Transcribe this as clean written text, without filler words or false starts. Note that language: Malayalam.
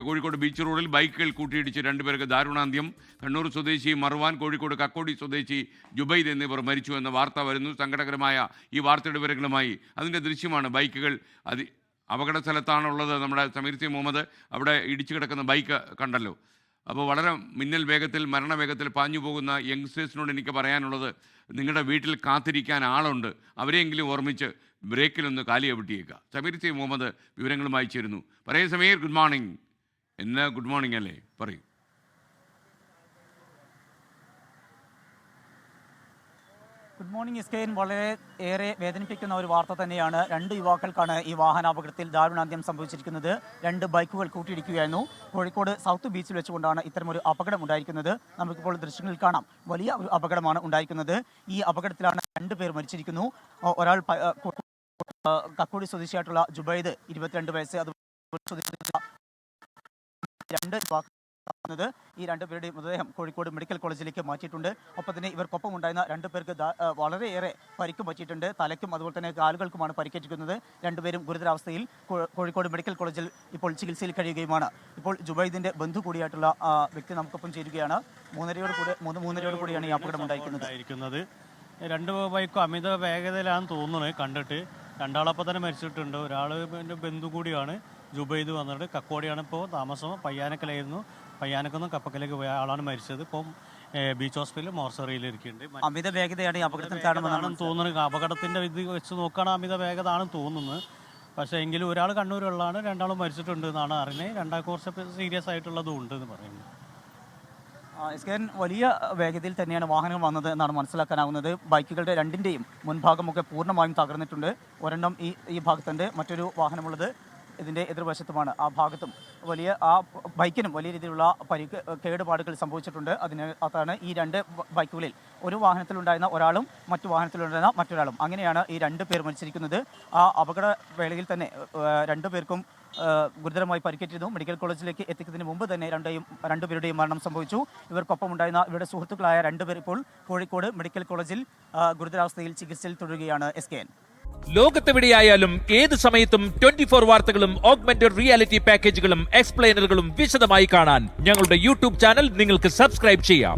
കോഴിക്കോട് ബീച്ച് റോഡിൽ ബൈക്കുകൾ കൂട്ടിയിടിച്ച് രണ്ടുപേർക്ക് ദാരുണാന്ത്യം. കണ്ണൂർ സ്വദേശി മർവാൻ, കോഴിക്കോട് കക്കോടി സ്വദേശി ജുബൈദ് എന്നിവർ മരിച്ചു എന്ന വാർത്ത വരുന്നു. സങ്കടകരമായ ഈ വാർത്തയുടെ വിവരങ്ങളുമായി അതിൻ്റെ ദൃശ്യമാണ്. ബൈക്കുകൾ അപകട സ്ഥലത്താണുള്ളത്. നമ്മുടെ സമീർ സി മുഹമ്മദ് അവിടെ ഇടിച്ചു കിടക്കുന്ന ബൈക്ക് കണ്ടല്ലോ. അപ്പോൾ വളരെ മിന്നൽ വേഗത്തിൽ മരണവേഗത്തിൽ പാഞ്ഞു പോകുന്ന യങ്സ്റ്റേഴ്സിനോട് എനിക്ക് പറയാനുള്ളത്, നിങ്ങളുടെ വീട്ടിൽ കാത്തിരിക്കാൻ ആളുണ്ട്, അവരെയെങ്കിലും ഓർമ്മിച്ച് ബ്രേക്കിലൊന്ന് കാലിയ വിട്ടിയേക്കുക. സമീർ സി മുഹമ്മദ് വിവരങ്ങളുമായി ചേരുന്നു. പറയൂ സമീർ, ഗുഡ് മോർണിംഗ്. എന്നാ ഗുഡ് മോർണിംഗ് അല്ലേ, പറയൂ. ഗുഡ് മോർണിംഗ് എസ്കെൻ. വളരെ ഏറെ വേദനിപ്പിക്കുന്ന ഒരു വാർത്ത തന്നെയാണ്. രണ്ട് യുവാക്കൾക്കാണ് ഈ വാഹനാപകടത്തിൽ ദാരുണാന്ത്യം സംഭവിച്ചിരിക്കുന്നത്. രണ്ട് ബൈക്കുകൾ കൂട്ടിയിടിക്കുകയായിരുന്നു. കോഴിക്കോട് സൗത്ത് ബീച്ചിൽ വെച്ചുകൊണ്ടാണ് ഇത്തരമൊരു അപകടം ഉണ്ടായിരിക്കുന്നത്. നമുക്കിപ്പോൾ ദൃശ്യങ്ങളിൽ കാണാം. വലിയ ഒരു അപകടമാണ് ഉണ്ടായിരിക്കുന്നത്. ഈ അപകടത്തിലാണ് 2 പേർ മരിച്ചിരിക്കുന്നു. ഒരാൾ കക്കോടി സ്വദേശിയായിട്ടുള്ള ജുബൈദ് 22 വയസ്സ്, അത് ഈ 2 പേരുടെയും മൃതദേഹം കോഴിക്കോട് മെഡിക്കൽ കോളേജിലേക്ക് മാറ്റിയിട്ടുണ്ട്. ഒപ്പം തന്നെ ഇവർക്കൊപ്പം ഉണ്ടായിരുന്ന 2 പേർക്ക് വളരെയേറെ പരിക്കും പറ്റിയിട്ടുണ്ട്. തലയ്ക്കും അതുപോലെ തന്നെ കാലുകൾക്കുമാണ് പരിക്കേറ്റിരിക്കുന്നത്. 2 പേരും ഗുരുതരാവസ്ഥയിൽ കോഴിക്കോട് മെഡിക്കൽ കോളേജിൽ ഇപ്പോൾ ചികിത്സയിൽ കഴിയുകയുമാണ്. ഇപ്പോൾ ജുബൈദിന്റെ ബന്ധു കൂടിയായിട്ടുള്ള വ്യക്തി നമുക്കൊപ്പം ചേരുകയാണ്. 3:30 കൂടിയാണ് ഈ അപകടം ഉണ്ടായിരിക്കുന്നത്. 2 ബൈക്കും അമിത വേഗതയിലാണെന്ന് തോന്നുന്നത് കണ്ടിട്ട്. 2 ആളപ്പം തന്നെ മരിച്ചിട്ടുണ്ട്. ഒരാൾ എൻ്റെ ബന്ധു കൂടിയാണ്. ജുബൈദ് വന്നിട്ട് കക്കോടിയാണ് ഇപ്പോൾ താമസം. പയ്യാനക്കലായിരുന്നു. പയ്യാനക്കൊന്നും കപ്പക്കലേക്ക് പോയ ആളാണ് മരിച്ചത്. ഇപ്പം ബീച്ച് ഹോസ്പിറ്റലിൽ മോർച്ചറിയിൽ ഇരിക്കുന്നുണ്ട്. അമിത വേഗതയാണ് ഈ അപകടത്തിന് കാരണമെന്നാണ് തോന്നുന്നത്. അപകടത്തിൻ്റെ ഇത് വെച്ച് നോക്കുകയാണെങ്കിൽ അമിത വേഗത ആണെന്ന് തോന്നുന്നത്. പക്ഷേ എങ്കിലും ഒരാൾ കണ്ണൂരുള്ളതാണ്, 2 ആളും മരിച്ചിട്ടുണ്ട് എന്നാണ് അറിഞ്ഞത്. 2 കുറച്ച് സീരിയസ് ആയിട്ടുള്ളതും ഉണ്ട് എന്ന് പറയുന്നത്. എസ്കേൻ, വലിയ വേഗതയിൽ തന്നെയാണ് വാഹനങ്ങൾ വന്നത് എന്നാണ് മനസ്സിലാക്കാനാവുന്നത്. ബൈക്കുകളുടെ 2ൻ്റെയും മുൻഭാഗമൊക്കെ പൂർണ്ണമായും തകർന്നിട്ടുണ്ട്. ഒരെണ്ണം ഈ ഭാഗത്തുണ്ട്, മറ്റൊരു വാഹനമുള്ളത് ഇതിൻ്റെ എതിർവശത്തുമാണ്. ആ ഭാഗത്തും ആ ബൈക്കിനും വലിയ രീതിയിലുള്ള കേടുപാടുകൾ സംഭവിച്ചിട്ടുണ്ട്. അതാണ് ഈ 2 ബൈക്കുകളിൽ ഒരു വാഹനത്തിലുണ്ടായിരുന്ന ഒരാളും മറ്റു വാഹനത്തിലുണ്ടായിരുന്ന മറ്റൊരാളും, അങ്ങനെയാണ് ഈ 2 പേർ മരിച്ചിരിക്കുന്നത്. ആ അപകട വേളയിൽ തന്നെ 2 പേർക്കും ഗുരുതരമായി പരിക്കേറ്റിരുന്നു. മെഡിക്കൽ കോളേജിലേക്ക് എത്തിക്കുന്നതിന് മുമ്പ് തന്നെ 2 പേരുടെയും മരണം സംഭവിച്ചു. ഇവർക്കൊപ്പം ഉണ്ടായിരുന്ന ഇവരുടെ സുഹൃത്തുക്കളായ 2 പേർ ഇപ്പോൾ കോഴിക്കോട് മെഡിക്കൽ കോളേജിൽ ഗുരുതരാവസ്ഥയിൽ ചികിത്സയിൽ തുടരുകയാണ്. എസ്കേൻ, ലോകത്തെവിടെയായാലും ഏത് സമയത്തും 24 വാർത്തകളും ഓഗ്മെന്റഡ് റിയാലിറ്റി പാക്കേജുകളും എക്സ്പ്ലെയിനറുകളും വിശദമായി കാണാൻ ഞങ്ങളുടെ യൂട്യൂബ് ചാനൽ നിങ്ങൾക്ക് സബ്സ്ക്രൈബ് ചെയ്യാം.